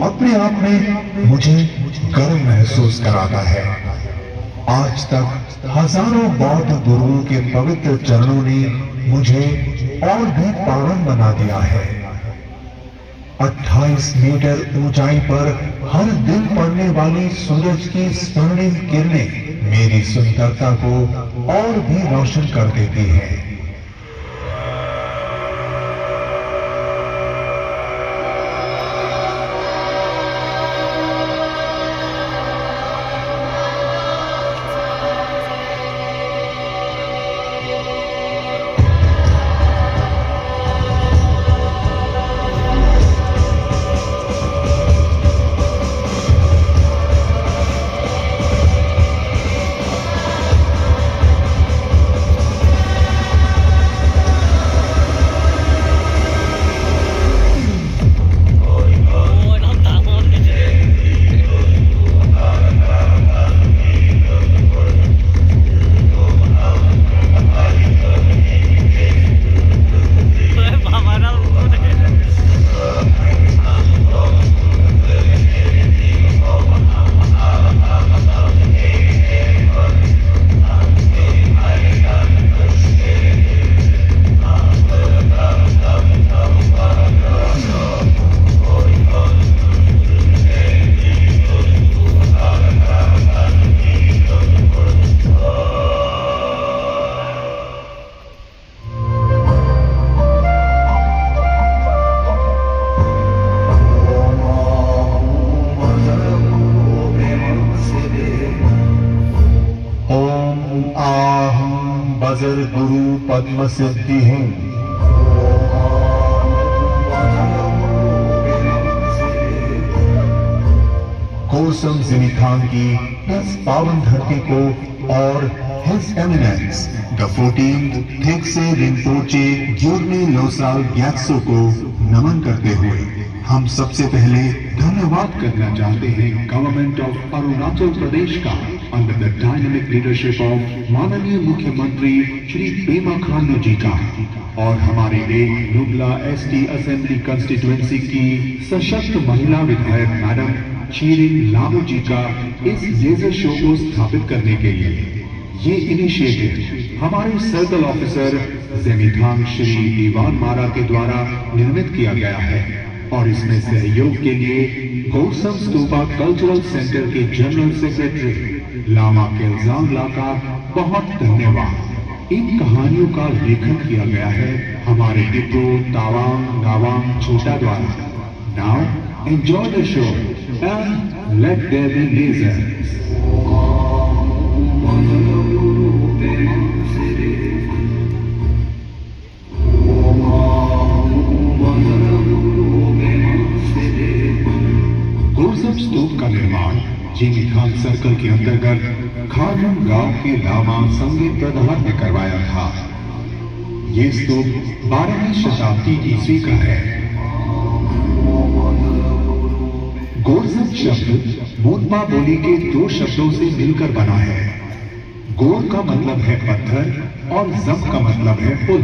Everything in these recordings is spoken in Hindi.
अपने आप में मुझे गर्व महसूस कराता है। आज तक हजारों बौद्ध गुरुओं के पवित्र चरणों ने मुझे और भी पावन बना दिया है। 28 मीटर ऊंचाई पर हर दिन पड़ने वाली सूरज की स्वर्णिम किरणें मेरी सुंदरता को और भी रोशन कर देती हैं। वज्र गुरु पद्म सिद्धि हूँ। कोसम जिनीथांग की इस पावन धरती को और His Eminence the 14th Thekse Rinpoche Gyurme Losal Gyatso को नमन करते हुए हम सबसे पहले धन्यवाद करना चाहते हैं गवर्नमेंट ऑफ अरुणाचल प्रदेश का under the dynamic leadership of माननीय मुख्यमंत्री श्री पेमा खांडू जी का और हमारे एक नुब्ला एसटी असेंबली कंस्टिट्यूएंसी की सशक्त महिला विधायक मैडम चीरिंग लामू जी का इस लेजर शो को स्थापित करने के लिए ये इनिशिएटिव हमारे सर्कल ऑफिसर जेमीथांग श्री इवान मारा के द्वारा निर्मित किया गया है और इसमें सहयोग के लिए गौसम स्तूपा कल्चरल सेंटर के जनरल सेक्रेटरी लामा केल्जांगला का बहुत धन्यवाद। इन कहानियों का लेखन किया गया है हमारे डिप्रो तावांग नावांग छोटा द्वारा। Now enjoy the show and let there be lasers. Gorsam स्तूप का निर्माण जिनीथांग सर्कल के अंतर्गत खारम गांव के लामा संगीत प्रधान ने करवाया था। ये स्तूप 12वीं शताब्दी ईस्वी का है। गोरसम शब्द मोनपा बोली के दो शब्दों से मिलकर बना है। गोर का मतलब है पत्थर और जम का मतलब है पुल।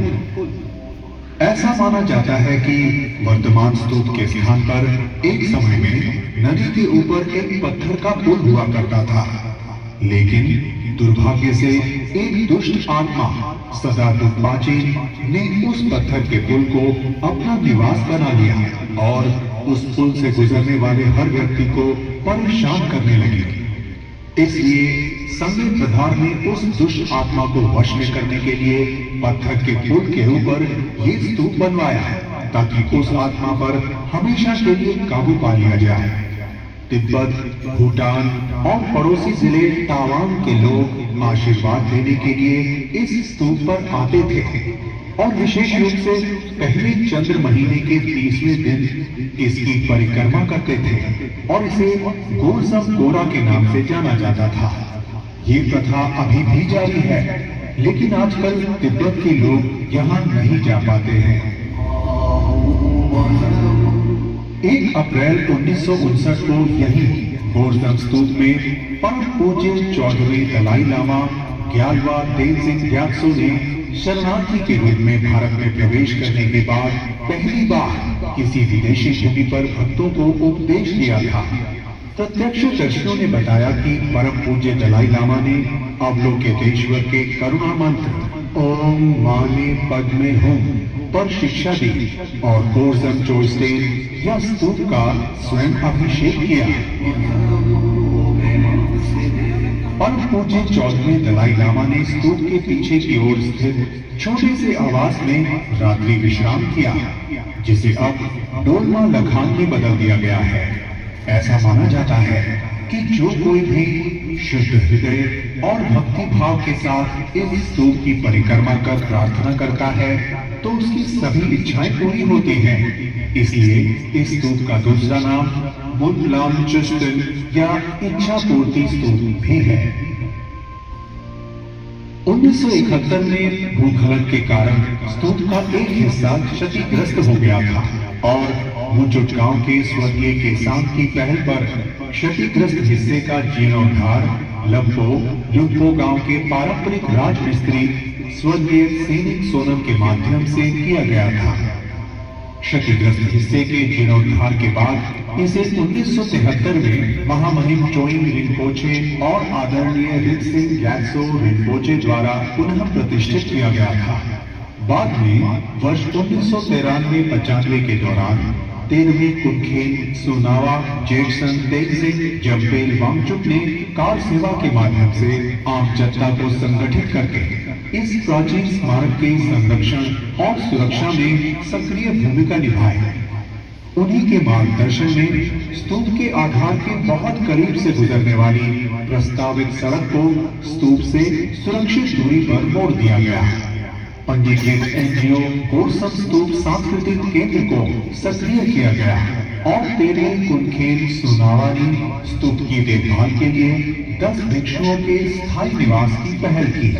ऐसा माना जाता है कि वर्तमान स्तूप के स्थान पर एक समय में नदी के ऊपर एक पत्थर का पुल हुआ करता था, लेकिन दुर्भाग्य से एक दुष्ट आत्मा सदा दुर्बाचीन ने उस पत्थर के पुल को अपना निवास बना लिया और उस पुल से गुजरने वाले हर व्यक्ति को परेशान करने लगी। इसलिए संगीत प्रधान ने उस दुष्ट आत्मा को वश में करने के लिए पत्थर के पुल के ऊपर ये स्तूप बनवाया ताकि उस आत्मा पर हमेशा के लिए काबू पा लिया जाए। तिब्बत, भूटान और पड़ोसी जिले तावांग के लोग आशीर्वाद देने के लिए इस स्तूप पर आते थे और विशेष रूप से पहले चंद्र महीने के 30वें दिन इसकी परिक्रमा करते थे और इसे गोरसम गोरा के नाम से जाना जाता था। ये प्रथा अभी भी जारी है, लेकिन आजकल तिब्बत के लोग यहाँ नहीं जा पाते हैं। 1 अप्रैल 1959 को यही गोरसम स्तूप में परम पूज्य चौधरी दलाई लामा ग्यालवा तेंजिंग ग्यात्सो ने शरणार्थी के रूप में भारत में प्रवेश करने के बाद पहली बार किसी विदेशी भूमि पर भक्तों को उपदेश दिया था। प्रत्यक्षदर्शियों ने बताया कि परम पूज्य दलाई लामा ने अवलोकितेश्वर के करुणा मंत्र ओम माने पद्मे हूं पर शिक्षा दी और गोर्जम चोस्टेन या स्तूप का स्वयं अभिषेक किया। परम पूज्य 14वें दलाई लामा ने स्तूप के पीछे की ओर स्थित छोटे से आवास में रात्रि विश्राम किया, जिसे अब डोलमा लखान में बदल दिया गया है। ऐसा माना जाता है कि जो कोई भी शुद्ध हृदय और भक्ति भाव के साथ इस स्तूप की परिक्रमा कर प्रार्थना करता है तो उसकी सभी इच्छाएं पूरी होती हैं। इसलिए इस स्तूप का दूसरा नाम बुनलाम चुस्तन या इच्छा पूर्ति स्तूप भी है। 1971 में भूस्खलन के कारण स्तूप का एक हिस्सा क्षतिग्रस्त हो गया था और मुचुट गांव के स्वर्गीय केसांग की पहल पर क्षतिग्रस्त हिस्से का जीर्णोद्धार लम्पो गांव के पारंपरिक राजमिस्त्री स्वर्गीय सैनिक सोनम के माध्यम से किया गया था। क्षतिग्रस्त हिस्से के जीर्णोद्धार के बाद इसे 1973 में महामहिम चोइंग रिनपोचे और आदरणीय रित्सिंग ग्यात्सो रिनपोचे द्वारा पुनः प्रतिष्ठित किया गया था। बाद में वर्ष 1993-95 के दौरान 13वें कुनखेन सुनावा जेक्सन तेगजिंग जम्पेल वांगचुक ने कार सेवा के माध्यम से आम जनता को संगठित करके इस प्राचीन स्मारक के संरक्षण और सुरक्षा में सक्रिय भूमिका निभाई। उन्हीं के मार्गदर्शन में स्तूप के आधार के बहुत करीब से गुजरने वाली प्रस्तावित सड़क को स्तूप से सुरक्षित दूरी पर मोड़ दिया गया। पंजीकृत एनजीओ गोर्सम स्तूप सांस्कृतिक केंद्र को सक्रिय किया गया और 13वें कुनखेन सुनावानी स्तूप की देखभाल के लिए 10 भिक्षुओं के स्थायी निवास की पहल की।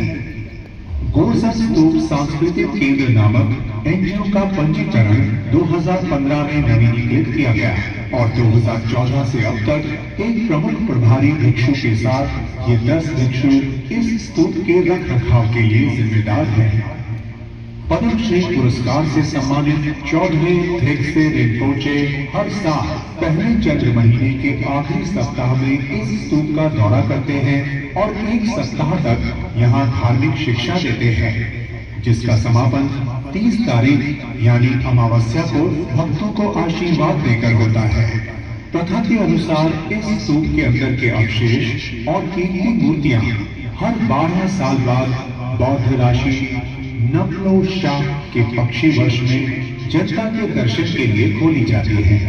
गोर्सम स्तूप सांस्कृतिक केंद्र नामक एनजीओ का पंजीकरण 2015 में नवीनीकृत किया गया और 2014 से अब तक एक प्रमुख प्रभारी भिक्षु के साथ ये 10 भिक्षु इस स्तूप के रख रखाव के लिए जिम्मेदार हैं। पद्मश्री पुरस्कार से सम्मानित 14वें थेग्से रिनपोचे हर साल पहले चंद्र महीने के आखिरी सप्ताह में इस स्तूप का दौरा करते हैं और एक सप्ताह तक यहाँ धार्मिक शिक्षा देते हैं, जिसका समापन 30 तारीख यानी अमावस्या को भक्तों को आशीर्वाद देकर होता है। प्रथा के अनुसार इस स्तूप के अंदर के अवशेष और कीमती मूर्तियां हर 12 साल बाद बौद्ध राशि नवलो शाह के पक्षी वर्ष में जनता के दर्शन के लिए खोली जाती है।